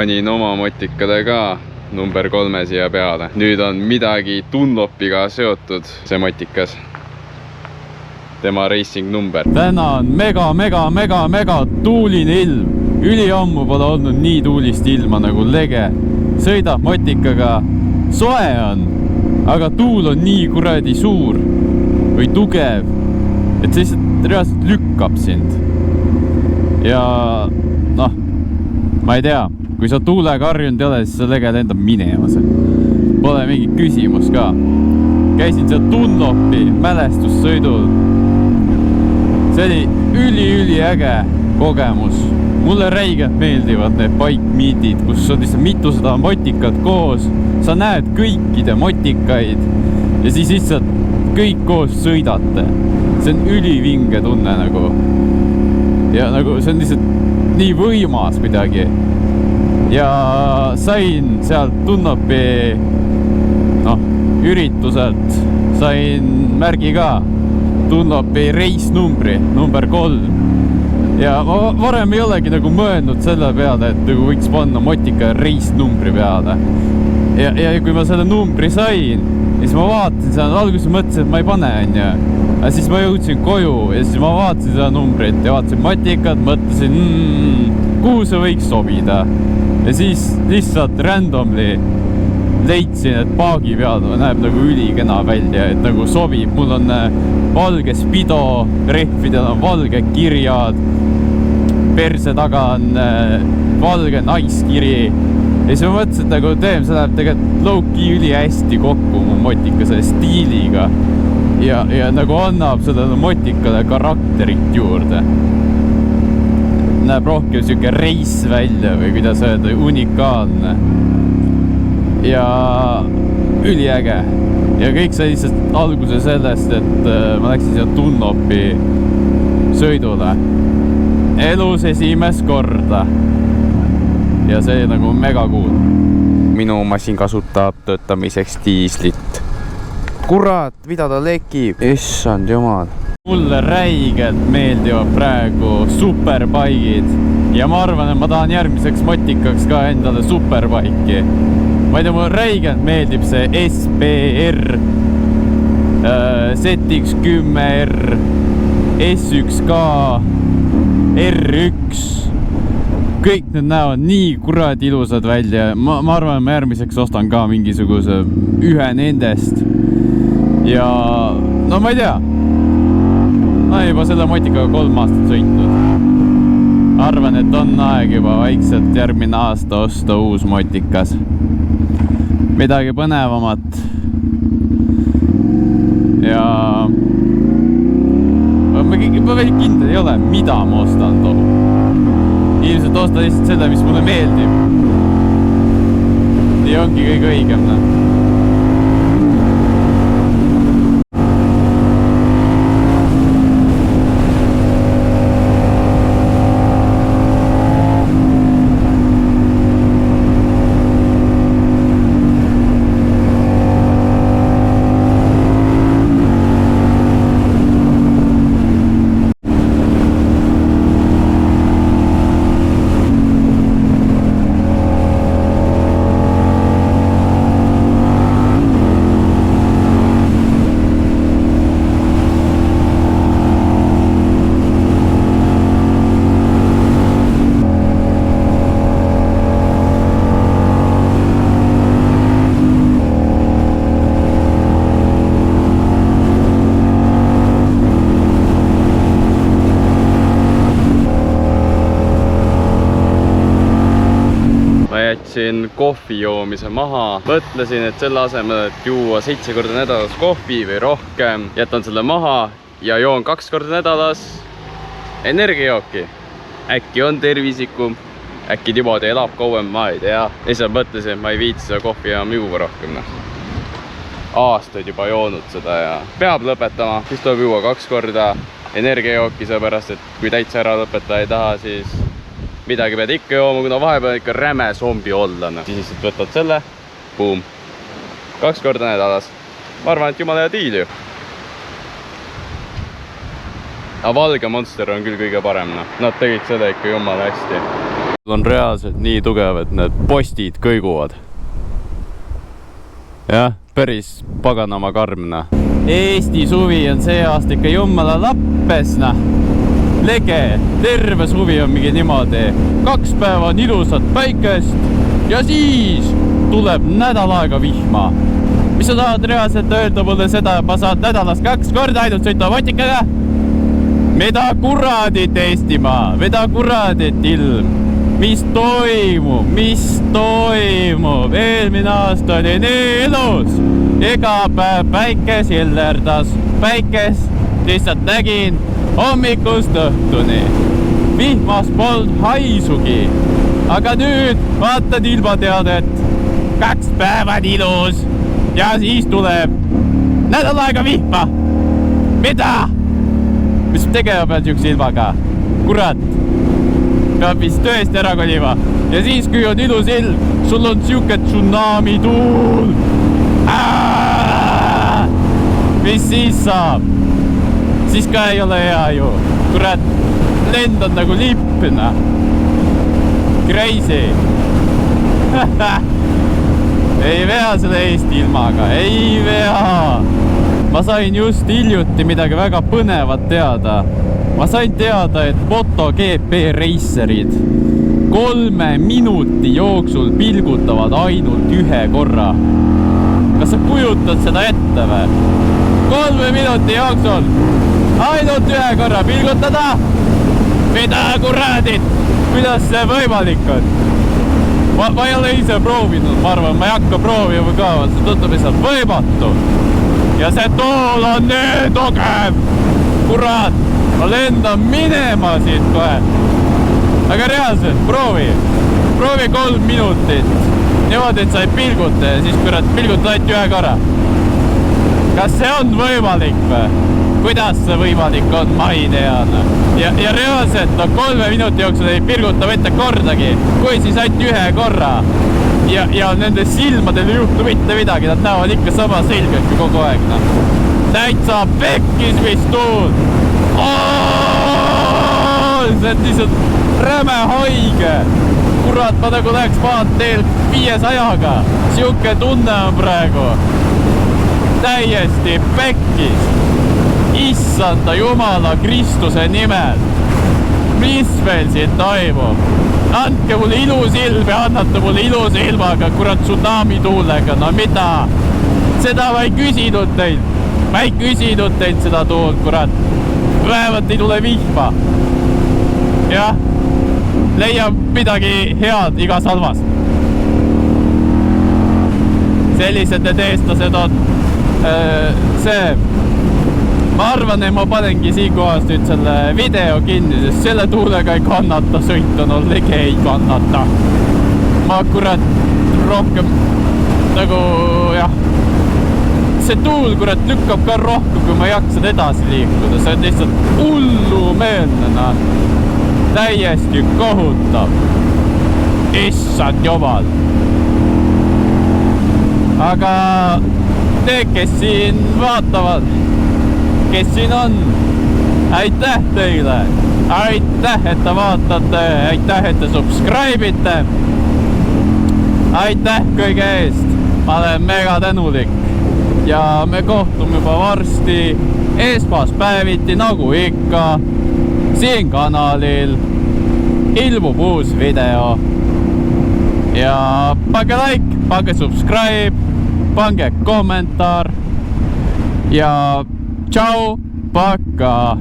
panin oma motikale ka number 3 siia peale. Nüüd on midagi Dunlopiga seotud see motikas. Tema racing number. Täna on mega tuuline ilm. Üliammu pole olnud nii tuulist ilma nagu lege. Sõidab motikaga, soe on, aga tuul on nii kuradi suur või tugev, et see lihtsalt reaalselt lükkab sind. Ja noh, ma ei tea, kui sa tuulega harjunud ei ole, siis sa lege lendab minema see. Pole mingi küsimus ka. Käisin seal Dunlopi mälestussõidul. See oli üli äge kogemus. Mulle räigelt meeldivad need bike meetid, kus on lihtsalt mitusada motikat koos. Sa näed kõikide motikaid ja siis lihtsalt kõik koos sõidate. See on ülivinge tunne nagu. Ja nagu see on lihtsalt nii võimas midagi. Ja sain sealt Dunlopi ürituselt sain märgi ka Dunlopi race numbri, number 3. Ja ma varem ei olegi nagu mõelnud selle peale, et nagu võiks panna motika race numbri peale. Ja kui ma selle numbri sain, siis ma vaatasin seda, alguses mõtlesin, et ma ei pane, onju. Aga siis ma jõudsin koju ja siis ma vaatasin seda numbrit ja vaatasin motikat, mõtlesin, kuhu see võiks sobida. Ja siis lihtsalt randomly leidsin, et paagi peal näeb nagu ülikena välja, et nagu sobib. Mul on valge spido, rehvidel on valge kirjad, perse taga on valge naiskiri. Ja siis ma mõtlesin, et nagu teem, see läheb tegelikult low-key üli hästi kokku mu motika selle stiiliga. Ja nagu annab sellele motikale karakterit juurde. Näeb rohkem siuke race välja või kuidas öelda, unikaalne. Ja üliäge. Ja kõik sai lihtsalt alguse sellest, et ma läksin seal Dunlopi sõidule. Elus esimest korda. Ja see nagu mega cool. Minu masin kasutab töötamiseks diislit. Kurat, mida ta lekib? Issand jumal. Mulle räigelt meeldivad praegu superbike'id. Ja ma arvan, et ma tahan järgmiseks motikaks ka endale superbike'i. Ma ei tea, mulle räigelt meeldib see SBR, ZX10R, S1K, R1. Kõik need näevad nii kuradi ilusad välja. Ma arvan, et ma järgmiseks ostan ka mingisuguse ühe nendest. Ja no ma ei tea. Ma juba selle motikaga 3 aastat sõitnud. Arvan, et on aeg juba vaikselt järgmine aasta osta uus motikas. Midagi põnevamat. Ja ma veel kindel ei ole, mida ma ostan too. Ilmselt ostan lihtsalt selle, mis mulle meeldib. Nii ongi kõige õigem. Jätsin kohvi joomise maha. Mõtlesin, et selle asemel, et juua 7 korda nädalas kohvi või rohkem, jätan selle maha ja joon 2 korda nädalas energiajooki. Äkki on tervisikum, äkki niimoodi elab kauem, ma ei tea. Lihtsalt mõtlesin, et ma ei viitsi seda kohvi enam juua rohkem. Aastaid juba joonud seda ja peab lõpetama. Siis tuleb juua 2 korda energiajooki, seepärast, et kui täitsa ära lõpetada ei taha, siis midagi pead ikka jooma, kuna vahepeal ikka räme zombi olla. Siis lihtsalt võtad selle, boom, 2 korda nädalas. Ma arvan, et jumala hea diil ju. Aga valge Monster on küll kõige parem. Nad tegid seda ikka jumala hästi. on reaalselt nii tugev, et need postid kõiguvad. Jah, päris paganama karmna. Eesti suvi on see aasta ikka jummala lappesna. Lege, terve suvi on mingi niimoodi. 2 päeva on ilusat päikest ja siis tuleb nädal aega vihma. Mis sa tahad reaalselt öelda mulle seda, et ma saan nädalas 2 korda ainult sõita motikaga? Mida kuradit Eestimaa? Mida kuradit ilm? Mis toimub? Eelmine aasta oli nii ilus. Iga päev päikes hillerdas. Päikes lihtsalt nägin hommikust õhtuni. Vihmas polnud haisugi. Aga nüüd vaatad ilmateadet. 2 päeva on ilus. Ja siis tuleb nädal aega vihma. Mida? Mis tegema pead üks ilmaga? Kurat. Peab vist tõesti ära kolima. Ja siis, kui on ilus ilm, sul on siuke tsunami tuul. Mis siis saab? Siis ka ei ole hea ju. Kurat, lend on nagu lippna. Crazy. Ei vea selle Eesti ilmaga, ei vea. Ma sain just hiljuti midagi väga põnevat teada. Ma sain teada, et MotoGP reiserid 3 minuti jooksul pilgutavad ainult 1 korra. Kas sa kujutad seda ette või? 3 minuti jooksul ainult 1 korra pilgutada? Mida kuradit? Kuidas see võimalik on? Ma ei ole ise proovinud, ma arvan, ma ei hakka proovima ka, see tundub lihtsalt võimatu. Ja see tool on nii tugev. Kurat, ma lendan minema siit kohe. Aga reaalselt, proovi 3 minutit. Niimoodi, et sa ei pilguta ja siis kurat pilguta ainult 1 korra. Kas see on võimalik või? Kuidas see võimalik on, ma ei tea. Ja reaalselt 3 minuti jooksul ei pilguta mitte kordagi, kui siis ainult 1 korra. Ja nende silmadel ei juhtu mitte midagi, nad näevad ikka sama selgelt kui kogu aeg. Täitsa pekkis mis tuul. See on lihtsalt räme haige. Kurat, ma nagu läheks maanteel 500-ga. Siuke tunne on praegu. Täiesti pekkis. Issanda Jumala Kristuse nimel. Mis meil siin toimub? Andke mulle ilus ilm ja annate mulle ilus ilmaga, kurat tsunami tuulega, no mida? Seda ma ei küsinud teilt. Ma ei küsinud teilt seda tuult, kurat. Vähemalt ei tule vihma. Jah, leiab midagi head igas halvast. Sellised need eestlased on see. Ma arvan, et ma panengi siinkohast nüüd selle video kinni, sest selle tuulega ei kannata sõita, no lege ei kannata. Ma kurat rohkem nagu jah. See tuul kurat lükkab ka rohkem, kui ma jaksan edasi liikuda. See on lihtsalt hullumeelne. Täiesti kohutav. Issand jumal. Aga need, kes siin vaatavad, kes siin on, aitäh teile, aitäh, et te vaatate, aitäh, et te subscribe'ite, aitäh kõige eest, ma olen mega tänulik ja me kohtume juba varsti esmaspäeviti nagu ikka siin kanalil, ilmub uus video ja pange like, pange subscribe, pange kommentaar ja tšau, paka!